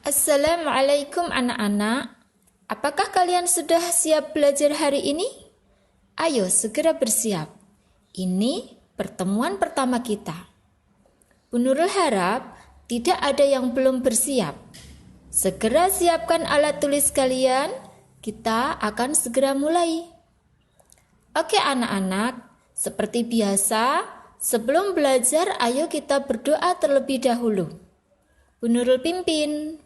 Assalamualaikum anak-anak. Apakah kalian sudah siap belajar hari ini? Ayo segera bersiap. Ini pertemuan pertama kita. Bu Nurul harap tidak ada yang belum bersiap. Segera siapkan alat tulis kalian. Kita akan segera mulai. Oke anak-anak, seperti biasa, sebelum belajar ayo kita berdoa terlebih dahulu. Bu Nurul pimpin.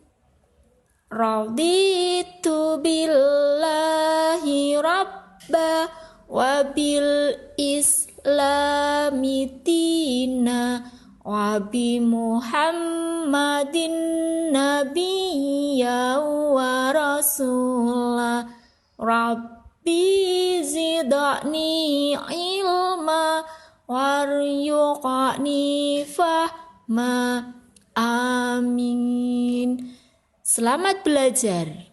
Raditu billahi rabba wa bil islami dina wa bi muhammadin nabiyya wa rasulah rabbi zidni ilma waryuqani fahma amin. Selamat belajar.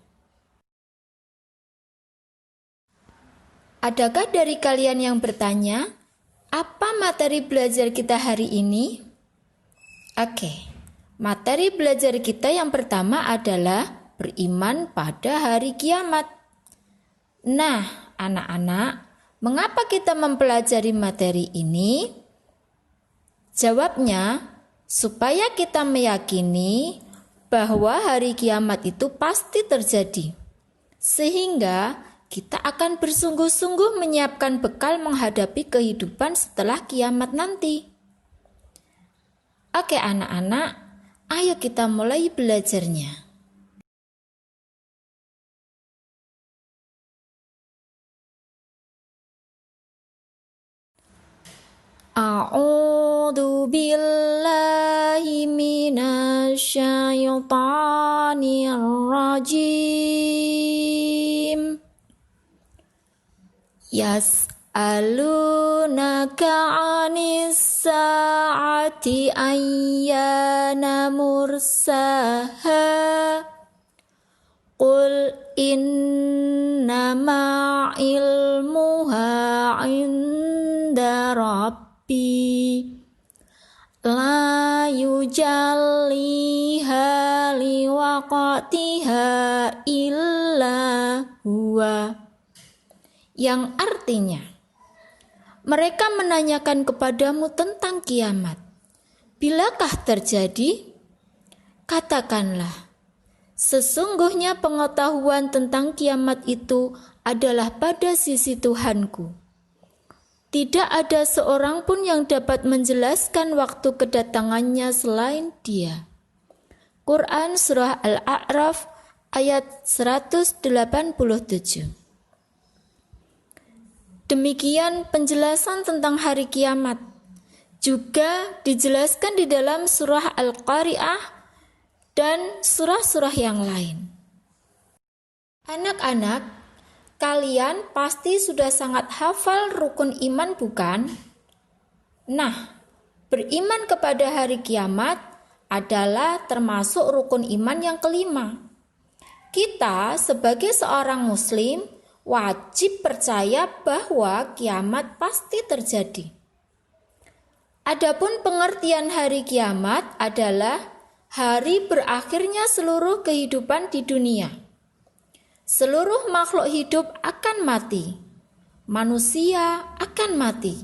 Adakah dari kalian yang bertanya, apa materi belajar kita hari ini? Oke, materi belajar kita yang pertama adalah beriman pada hari kiamat. Nah, anak-anak, mengapa kita mempelajari materi ini? Jawabnya, supaya kita meyakini bahwa hari kiamat itu pasti terjadi, sehingga kita akan bersungguh-sungguh menyiapkan bekal menghadapi kehidupan setelah kiamat nanti. Oke anak-anak, ayo kita mulai belajarnya. A'udzu billahi minasyaitonir rajim. Yas'alunaka 'anis sa'ati ayyana mursaha. Qul innama ilmuha 'inda Rabbi la yujalliha liwaqtiha illa huwa. Yang artinya, mereka menanyakan kepadamu tentang kiamat. Bilakah terjadi? Katakanlah, sesungguhnya pengetahuan tentang kiamat itu adalah pada sisi Tuhanku. Tidak ada seorang pun yang dapat menjelaskan waktu kedatangannya selain Dia. Quran Surah Al-A'raf ayat 187. Demikian penjelasan tentang hari kiamat. Juga dijelaskan di dalam surah Al-Qari'ah dan surah-surah yang lain. Anak-anak, kalian pasti sudah sangat hafal rukun iman, bukan? Nah, beriman kepada hari kiamat adalah termasuk rukun iman yang kelima. Kita sebagai seorang muslim wajib percaya bahwa kiamat pasti terjadi. Adapun pengertian hari kiamat adalah hari berakhirnya seluruh kehidupan di dunia. Seluruh makhluk hidup akan mati. Manusia akan mati.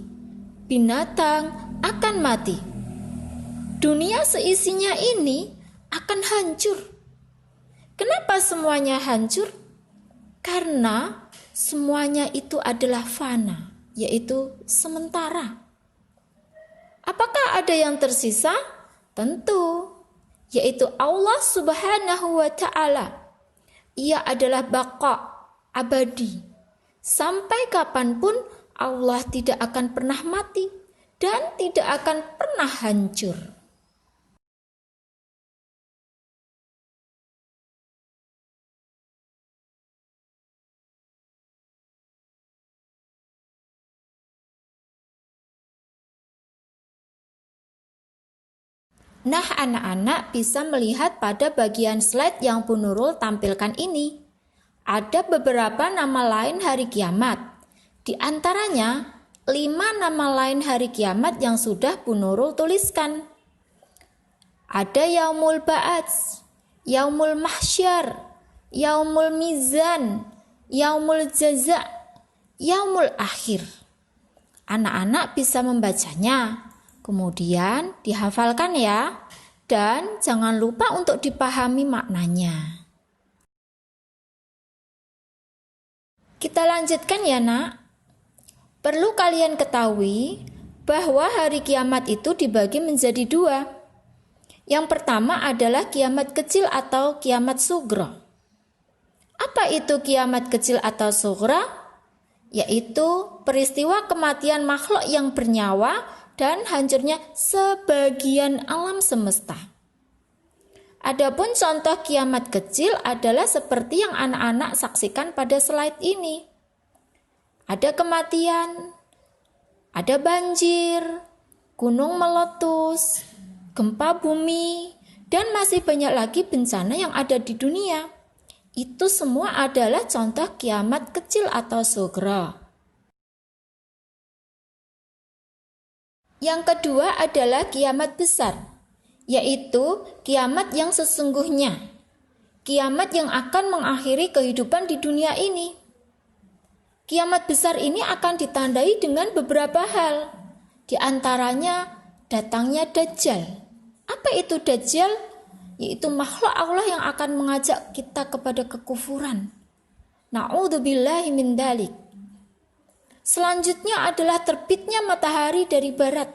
Binatang akan mati. Dunia seisinya ini akan hancur. Kenapa semuanya hancur? Karena semuanya itu adalah fana, yaitu sementara. Apakah ada yang tersisa? Tentu, yaitu Allah Subhanahu wa Ta'ala. Ia adalah baqa, abadi. Sampai kapanpun Allah tidak akan pernah mati dan tidak akan pernah hancur. Nah, anak-anak bisa melihat pada bagian slide yang Bu Nurul tampilkan ini. Ada beberapa nama lain hari kiamat. Di antaranya, 5 nama lain hari kiamat yang sudah Bu Nurul tuliskan. Ada Yaumul Ba'ats, Yaumul Mahsyar, Yaumul Mizan, Yaumul Jaza, Yaumul Akhir. Anak-anak bisa membacanya, kemudian dihafalkan ya, dan jangan lupa untuk dipahami maknanya. Kita lanjutkan ya nak. Perlu kalian ketahui bahwa hari kiamat itu dibagi menjadi 2. Yang pertama adalah kiamat kecil atau kiamat sughra. Apa itu kiamat kecil atau sughra? Yaitu peristiwa kematian makhluk yang bernyawa dan hancurnya sebagian alam semesta. Adapun contoh kiamat kecil adalah seperti yang anak-anak saksikan pada slide ini. Ada kematian, ada banjir, gunung meletus, gempa bumi, dan masih banyak lagi bencana yang ada di dunia. Itu semua adalah contoh kiamat kecil atau sughra. Yang kedua adalah kiamat besar, yaitu kiamat yang sesungguhnya. Kiamat yang akan mengakhiri kehidupan di dunia ini. Kiamat besar ini akan ditandai dengan beberapa hal. Di antaranya datangnya Dajjal. Apa itu Dajjal? Yaitu makhluk Allah yang akan mengajak kita kepada kekufuran. Na'udzubillahi min dzalik. Selanjutnya adalah terbitnya matahari dari barat.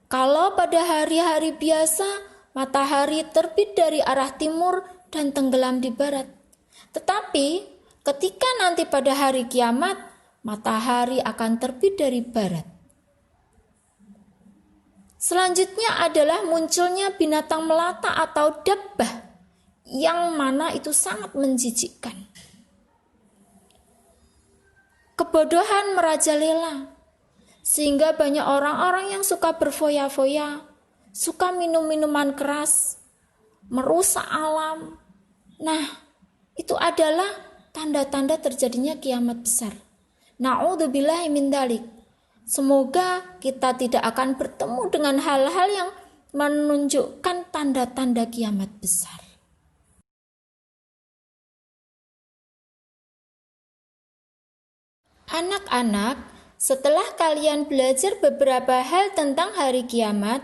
Kalau pada hari-hari biasa, matahari terbit dari arah timur dan tenggelam di barat. Tetapi ketika nanti pada hari kiamat, matahari akan terbit dari barat. Selanjutnya adalah munculnya binatang melata atau dabbah, yang mana itu sangat menjijikkan. Kebodohan merajalela, sehingga banyak orang-orang yang suka berfoya-foya, suka minum minuman keras, merusak alam. Nah, itu adalah tanda-tanda terjadinya kiamat besar. Na'udzubillahi min dzalik. Semoga kita tidak akan bertemu dengan hal-hal yang menunjukkan tanda-tanda kiamat besar. Anak-anak, setelah kalian belajar beberapa hal tentang hari kiamat,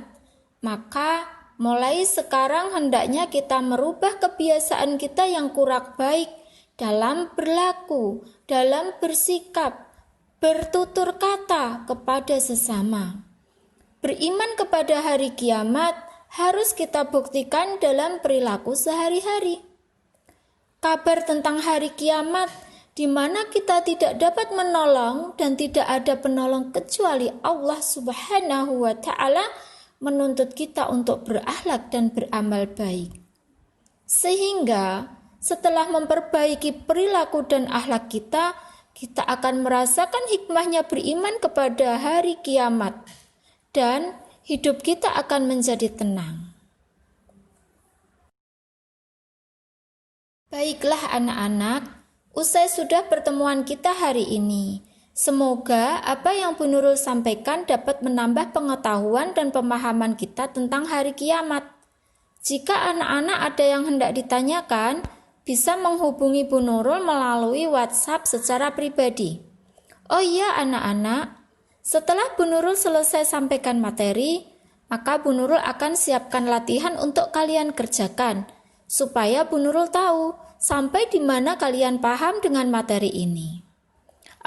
maka mulai sekarang hendaknya kita merubah kebiasaan kita yang kurang baik dalam berlaku, dalam bersikap, bertutur kata kepada sesama. Beriman kepada hari kiamat harus kita buktikan dalam perilaku sehari-hari. Kabar tentang hari kiamat di mana kita tidak dapat menolong dan tidak ada penolong kecuali Allah Subhanahu wa Ta'ala, menuntut kita untuk berakhlak dan beramal baik. Sehingga setelah memperbaiki perilaku dan akhlak kita akan merasakan hikmahnya beriman kepada hari kiamat dan hidup kita akan menjadi tenang. Baiklah anak-anak, usai sudah pertemuan kita hari ini. Semoga apa yang Bu Nurul sampaikan dapat menambah pengetahuan dan pemahaman kita tentang hari kiamat. Jika anak-anak ada yang hendak ditanyakan, bisa menghubungi Bu Nurul melalui WhatsApp secara pribadi. Oh iya anak-anak, setelah Bu Nurul selesai sampaikan materi, maka Bu Nurul akan siapkan latihan untuk kalian kerjakan, supaya Bu Nurul tahu sampai di mana kalian paham dengan materi ini.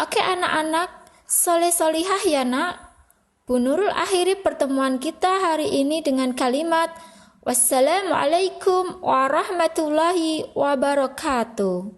Oke anak-anak, soleh-solihah ya nak. Bu Nurul akhiri pertemuan kita hari ini dengan kalimat Wassalamualaikum warahmatullahi wabarakatuh.